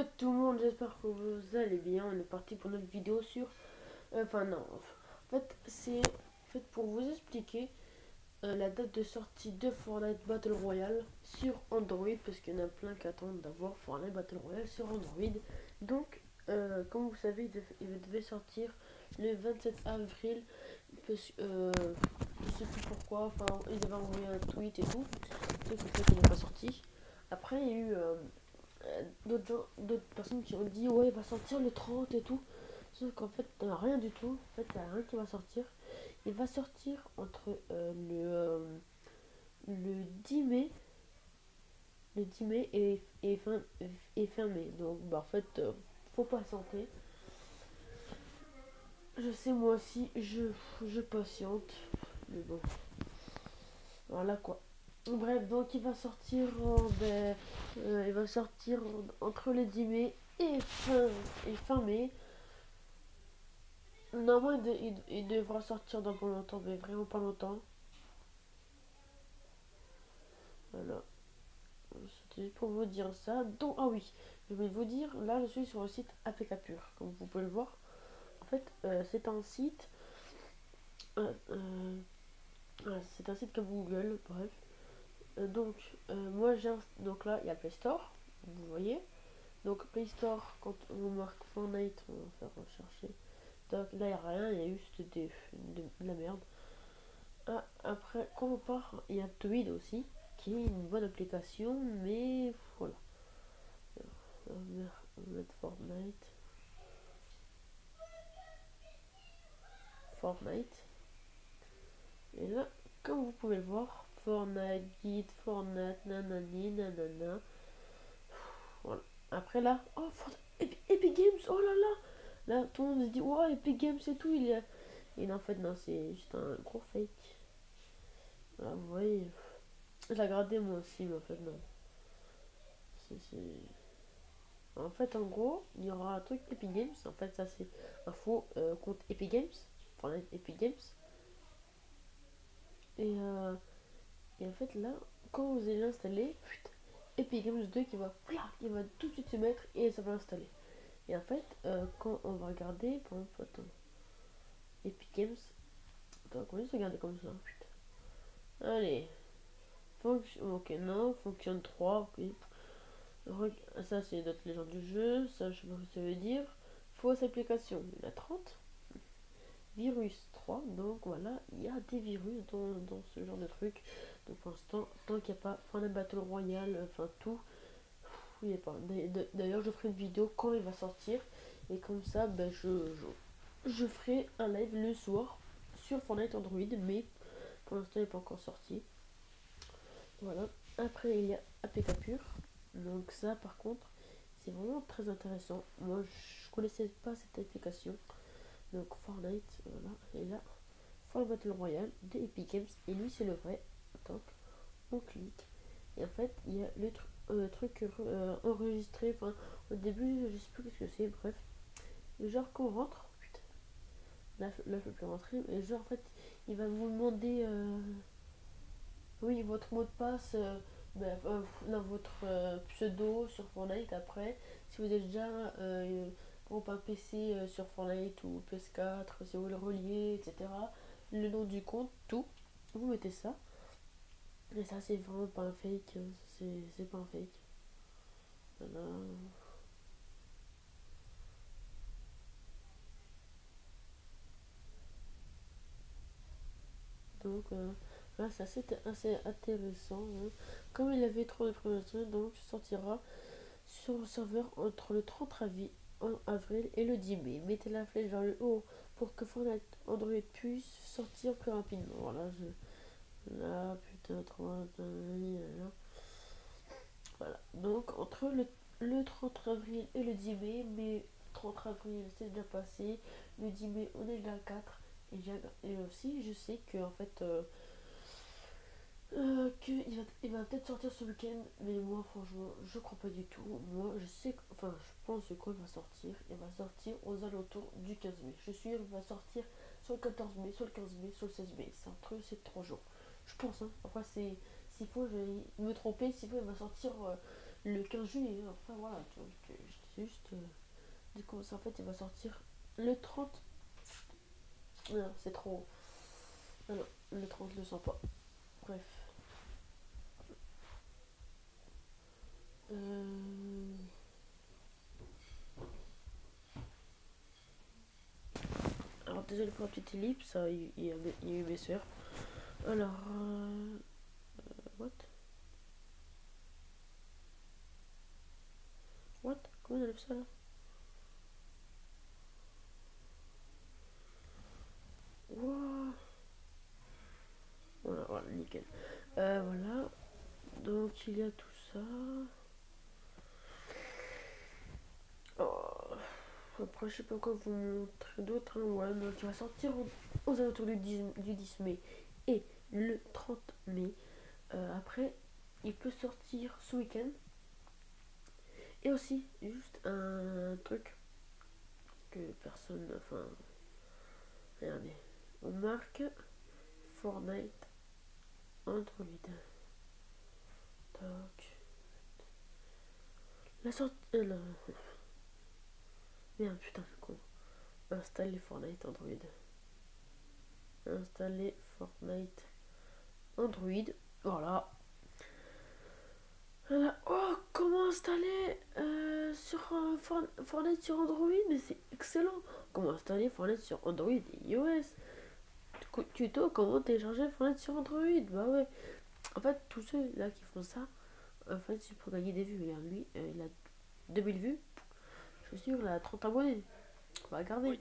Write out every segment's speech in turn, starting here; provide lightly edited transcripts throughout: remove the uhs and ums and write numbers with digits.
à tout le monde, j'espère que vous allez bien. On est parti pour notre vidéo sur... Enfin non, en fait c'est fait pour vous expliquer la date de sortie de Fortnite Battle Royale sur Android. Parce qu'il y en a plein qui attendent d'avoir Fortnite Battle Royale sur Android. Donc, comme vous savez, il devait sortir le 27 avril. Je sais plus pourquoi, enfin ils avaient envoyé un tweet et tout. Sauf que fait il n'est pas sorti. Après il y a eu... d'autres personnes qui ont dit ouais il va sortir le 30 et tout, sauf qu'en fait rien du tout. En fait il n'y a rien qui va sortir. Il va sortir entre le 10 mai, et fin mai. Donc bah en fait faut patienter. Je sais, moi aussi je patiente, mais bon voilà quoi. Bref, donc il va sortir entre le 10 mai et fin mai. Normalement, il devra sortir dans pas longtemps, mais vraiment pas longtemps. Voilà, c'était juste pour vous dire ça. Donc, ah oui, je vais vous dire, là je suis sur le site APK Pure, comme vous pouvez le voir. En fait, euh, euh, c'est un site comme Google, bref. Donc, moi donc là, il y a Play Store, vous voyez. Donc, Play Store, quand on marque Fortnite, on va faire rechercher. Donc, là, il n'y a rien, il y a juste de la merde. Ah, après, quand on part, il y a Tweed aussi, qui est une bonne application, mais voilà. On va mettre Fortnite. Fortnite. Et là, comme vous pouvez le voir, Fortnite, Guide, Fortnite, nanani, nanana. Voilà. Après là, oh, Epic Games, oh là là. Là, tout le monde se dit, ouais, Epic Games et tout, il y a... Et en fait, non, c'est juste un gros fake. Là, vous voyez, je l'ai regardé moi aussi, mais en fait, non. C'est... En fait, en gros, il y aura un truc Epic Games. En fait, ça, c'est un faux compte Epic Games. Enfin, Epic Games. Et, euh, et en fait, là, quand vous allez l'installer, Epic Games 2 qui va tout de suite se mettre et ça va l'installer. Et en fait, quand on va regarder, par exemple, attends, Epic Games. Attends, on va juste regarder comme ça. Allez. Ok, non. Fonction 3. Ok. Ça, c'est notre légende du jeu. Ça, je sais pas ce que ça veut dire. Fausse application. Il y en a 30. Virus 3, donc voilà, il y a des virus dans ce genre de truc. Donc pour l'instant, tant qu'il n'y a pas Fortnite Battle Royale, enfin tout, il n'y a pas. D'ailleurs, je ferai une vidéo quand il va sortir. Et comme ça, ben, je ferai un live le soir sur Fortnite Android, mais pour l'instant, il n'est pas encore sorti. Voilà. Après, il y a APK Pure. Donc ça, par contre, c'est vraiment très intéressant. Moi, je connaissais pas cette application. Donc Fortnite, voilà. Et là, Fortnite Battle Royale de Epic Games. Et lui, c'est le vrai. Donc, on clique. Et en fait, il y a le truc enregistré. Enfin, au début, je sais plus ce que c'est. Bref. Et genre, quand on rentre, putain, là, je peux plus rentrer. Et genre, en fait, il va vous demander, oui, votre mot de passe. Dans votre pseudo sur Fortnite. Après, si vous êtes déjà pour un PC sur Fortnite ou PS4, si vous le reliez, etc. Le nom du compte, tout, vous mettez ça. Et ça, c'est vraiment pas un fake. C'est pas un fake. Voilà. Donc, là, c'est assez intéressant, hein. Comme il avait trop de d'informations, donc sortira sur le serveur entre le 30 avril et le 10 mai. Mettez la flèche vers le haut pour que Fortnite Android puisse sortir plus rapidement. Voilà, là, putain, trop. Voilà. Donc, entre le 30 avril et le 10 mai, mais 30 avril, c'est déjà passé. Le 10 mai, on est déjà à 4. Et aussi, je sais que, en fait, il va peut-être sortir ce week-end, mais moi franchement je crois pas du tout. Moi je sais, enfin je pense que quand il va sortir, il va sortir aux alentours du 15 mai. Je suis sûr qu'il va sortir sur le 14 mai, sur le 15 mai, sur le 16 mai. C'est entre ces 3 jours. Je pense, hein. Après, s'il faut, je vais me tromper. S'il faut, il va sortir le 15 juillet. Enfin voilà, tu vois, c'est juste. Du coup, ça, en fait, il va sortir le 30. Non, c'est trop. Non, non, le 30, je le sens pas. Bref. Alors, désolé pour la petite ellipse, il y a eu mes soeurs. Alors, what? What? Comment on enlève ça là? Wow. Voilà, voilà, nickel. Voilà. Donc, il y a tout ça. Oh. Après, je sais pas quoi vous montrer d'autre. Hein. Ouais, donc il va sortir aux alentours du 10 mai et le 30 mai. Après, il peut sortir ce week-end. Et aussi, juste un truc que personne. Enfin, regardez. On marque Fortnite Android. Tac. La sortie. Merde, putain, je con. Installer Fortnite Android. Installer Fortnite Android. Voilà. Voilà. Oh, comment installer sur Fortnite sur Android? Mais c'est excellent. Comment installer Fortnite sur Android et iOS? Tuto, comment télécharger Fortnite sur Android? Bah ouais. En fait, tous ceux là qui font ça, en fait, c'est pour gagner des vues. Regarde, lui, il a 2000 vues. Je suis sûr, il a 30 abonnés. On va regarder. Oui,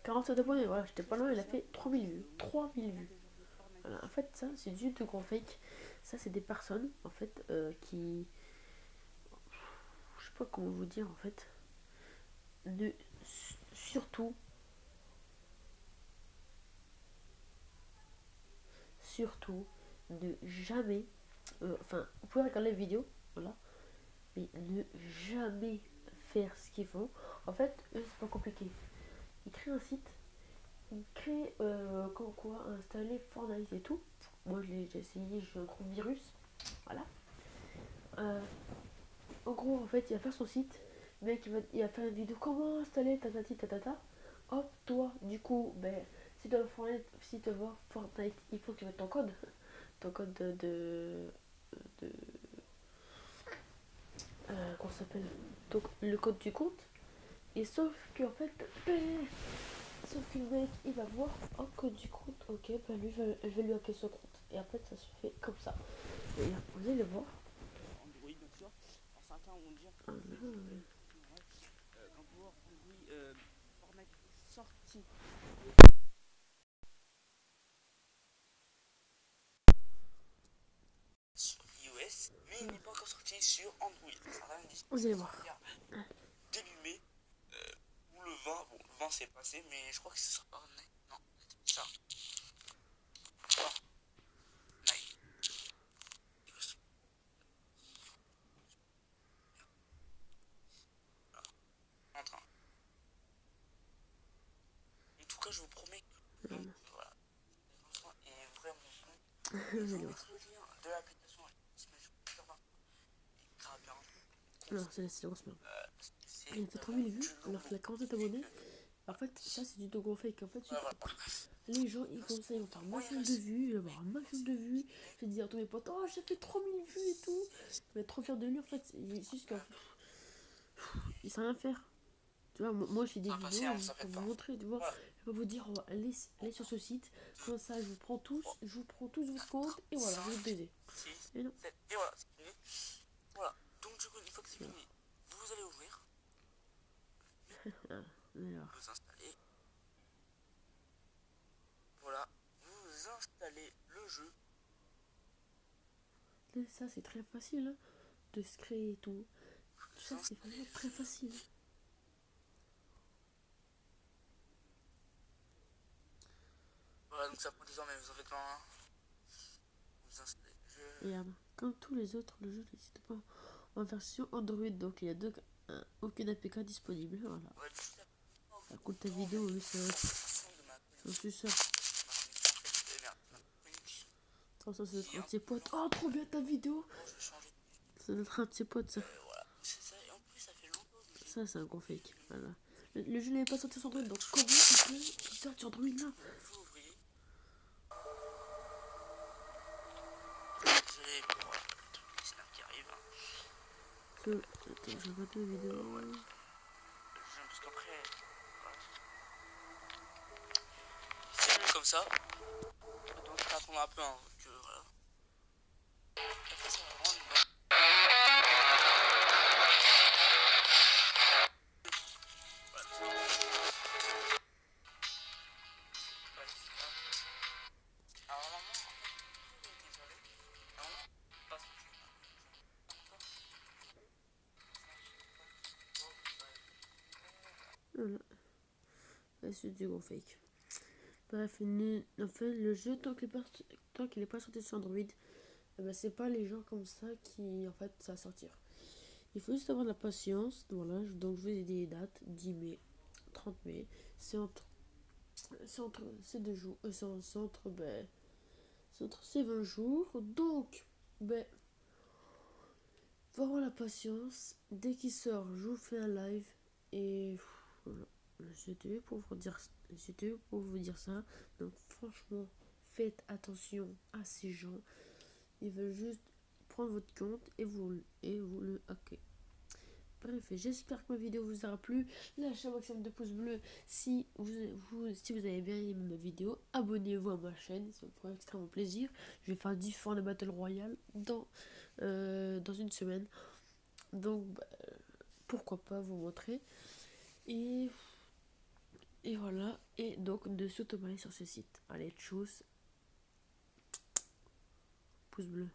47 abonnés, voilà, j'étais pas loin, il a fait 3000 vues. 3000 vues. Voilà, en fait, ça, c'est du gros fake. Ça, c'est des personnes, en fait, qui. Je sais pas comment vous dire, en fait. De. Surtout. Surtout. De jamais. Enfin, vous pouvez regarder la vidéo, voilà. Mais ne jamais faire ce qu'ils font. En fait, eux, c'est pas compliqué. Ils créent un site. Ils créent, comme quoi, installer Fortnite et tout. Moi, j'ai essayé, j'ai un gros virus. Voilà. En gros, en fait, il va faire son site. Le mec, il va faire une vidéo comment installer tatati tatata. Hop, toi, du coup, ben, si tu veux Fortnite, si tu veux voir Fortnite, il faut que tu mettes ton code. Ton code de qu'on s'appelle donc le code du compte. Et sauf que en fait, ben, sauf que le mec, il va voir, oh, code du compte, ok, ben lui, je vais lui appeler son compte. Et après, ça se fait comme ça. Et là, vous allez voir. Android, bien sûr. Alors, certains vont dire que quand vous Android, Fortnite est sorti. Sur iOS, mais il n'est pas encore sorti sur Android. Vous allez voir. Début mai, ou le 20, bon, le 20 c'est passé, mais je crois que ce sera pas non, ça. En tout cas, je vous promets que voilà, l'enfant est vraiment bon. Je vais vous mettre le lien de l'application. Non, c'est la grosse merde. Il a fait 3000 vues alors qu'il a 47 abonnés. En fait, ça c'est du dogo fake. En fait, les gens ils font ça, ils vont faire un maximum de vues, ils vont avoir un maximum de vues. Je vais dire à tous mes potes, oh j'ai fait 3000 vues et tout. Je vais être trop fier de lui en fait. C'est juste qu'en fait, il sait rien faire. Tu vois, moi je fais des vidéos pour vous montrer, tu vois. Je vais vous dire, oh, allez sur ce site, comme ça je vous prends tous votre compte et voilà, vous êtes baisés. Et non. Et voilà, c'est fini. Voilà, donc du coup, une fois que c'est fini, vous allez ouvrir. Vous installez. Voilà, vous installez le jeu. Ça c'est très facile hein, de se créer et tout. Tout ça c'est vraiment très facile. Voilà, donc ça prend 2 ans, mais vous en faites pas un. Vous installez le jeu. Regarde, comme tous les autres, le jeu n'existe pas en version Android, donc il y a aucune APK disponible. Voilà. Ça coûte ta vidéo, lui, c'est un suceur. Ça, c'est tes potes. Oh, trop bien ta vidéo. Ça doit être un de ses potes, ça. Voilà, c'est ça, et en plus ça fait longtemps que je Ça, c'est un gros fake. Voilà. Le jeu n'avait pas sorti sur Android, donc comment il peut sortir sur Android là? vous ouvriez. Désolé pour le truc des snaps qui arrive. Hein. Attends, j'ai raté la vidéo. Parce qu'après, voilà. C'est mieux comme ça. Donc je vais attendre un peu, hein, que voilà. Après ça va vraiment dedans. Voilà. La suite du gros fake. Bref, en fait, le jeu, tant qu'il n'est pas sorti sur Android, eh ben, c'est pas les gens comme ça qui, en fait, ça va sortir. Il faut juste avoir de la patience. Voilà, donc je vous ai dit les dates 10 mai, 30 mai. C'est entre ces deux jours. C'est entre ces 20 jours. Donc, ben, faut avoir la patience. Dès qu'il sort, je vous fais un live. Et voilà. C'était pour vous dire ça. Donc franchement, faites attention à ces gens. Ils veulent juste prendre votre compte et vous le hacker. Bref, j'espère que ma vidéo vous aura plu. Lâchez un maximum de pouces bleus si si vous avez bien aimé ma vidéo. Abonnez-vous à ma chaîne, ça me fera extrêmement plaisir. Je vais faire différents Battle Royale dans une semaine. Donc, pourquoi pas vous montrer. Et voilà. Et donc, de s'automatiser sur ce site. Allez, tchuss. Pouce bleu.